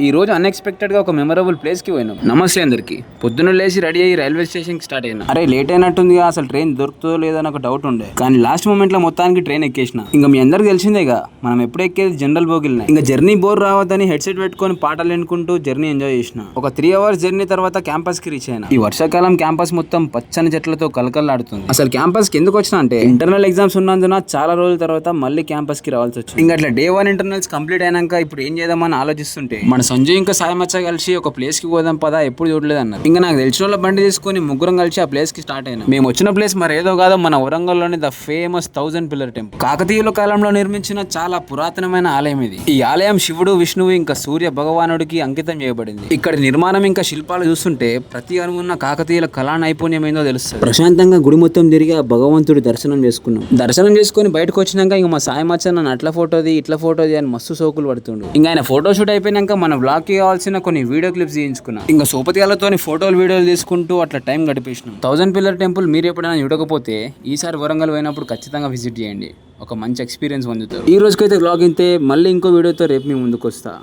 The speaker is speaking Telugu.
ఈ రోజు అన్ఎక్స్పెక్టెడ్ గా ఒక మెమరబుల్ ప్లేస్ కి పోయినాం. నమస్తే అందరికి. పొద్దున్న లేచి రెడీ అయ్యి రైల్వే స్టేషన్ కి స్టార్ట్ అయినా. అరే లేట్ అయినట్టుంది, అసలు ట్రైన్ దొరుకుతుందో లేదో నాకు డౌట్ ఉండే. కానీ లాస్ట్ మూమెంట్ లో మొత్తానికి ట్రైన్ ఎక్కేసిన. ఇంకా మీ అందరికి తెలిసిందేగా, మనం ఎప్పుడు ఎక్కేది జనరల్ బోగిల్నే. ఇంకా జర్నీ బోర్ రావద్దని హెడ్సెట్ పెట్టుకొని పాటలు వినుకుంటూ జర్నీ ఎంజాయ్ చేసిన. ఒక 3 hours జర్నీ తర్వాత క్యాంపస్ కి రీచ్ అయినా. ఈ వర్షాకాలం క్యాంపస్ మొత్తం పచ్చని చెట్లతో కలకలాడుతుంది. అసలు క్యాంపస్ కి ఎందుకు వచ్చినా అంటే, ఇంటర్నల్ ఎగ్జామ్స్ ఉన్నందున చాలా రోజుల తర్వాత మళ్ళీ క్యాంపస్ కి రావాల్సి వచ్చింది. ఇంకా అట్లా Day 1 ఇంటర్నల్స్ కంప్లీట్ అయినాక ఇప్పుడు ఏం చేద్దామని ఆలోచిస్తుంటే, మన సంజయ్ ఇంకా సాయి మచ్చ కలిసి ఒక ప్లేస్ కి పోదాం పదా, ఎప్పుడు చూడలేదు అన్నారు. ఇంకా నాకు తెలిసిన వాళ్ళ బండి తీసుకొని ముగ్గురం కలిసి ఆ ప్లేస్ కి స్టార్ట్ అయినా. మేము వచ్చిన ప్లేస్ మరి ఏదో కాదో, మన వరంగల్లోని ద ఫేమస్ 1000 Pillar టెంపుల్. కాకతీయుల కాలంలో నిర్మించిన చాలా పురాతనమైన ఆలయం ఇది. ఈ ఆలయం శివుడు, విష్ణువు ఇంకా సూర్య భగవానుడికి అంకితం చేయబడింది. ఇక్కడ నిర్మాణం ఇంకా శిల్పాలు చూస్తుంటే ప్రతి అణువున్న కాకతీయుల కళా నైపుణ్యం ఏందో తెలుస్తుంది. ప్రశాంతంగా గుడి మొత్తం తిరిగి ఆ భగవంతుడి దర్శనం చేసుకున్నాం. దర్శనం చేసుకుని బయటకు వచ్చినాక ఇంకా మా సాయి మచ్చ నన్ను అట్లా ఫోటోది ఇట్లా ఫోటోది అని మస్తు సోకులు పడుతుండు. ఇంకా ఆయన ఫోటో షూట్ అయిపోయినాక మన బ్లాగ్ కి కావాల్సిన కొన్ని వీడియో క్లిప్స్ తీయించుకున్నాం. ఇంకా సోపతియాలతో ఫోటోలు వీడియోలు తీసుకుంటూ అట్లా టైం గడిపేసినాం. 1000 Pillar టెంపుల్ మీరు ఎప్పుడైనా చూడకపోతే ఈసారి వరంగల్ పోయినప్పుడు ఖచ్చితంగా విజిట్ చేయండి. ఒక మంచి ఎక్స్పీరియన్స్ పొందుతారు. ఈ రోజుకైతే బ్లాగ్ ఇంతే. మళ్ళీ ఇంకో వీడియోతో రేపు మీ ముందుకు వస్తా.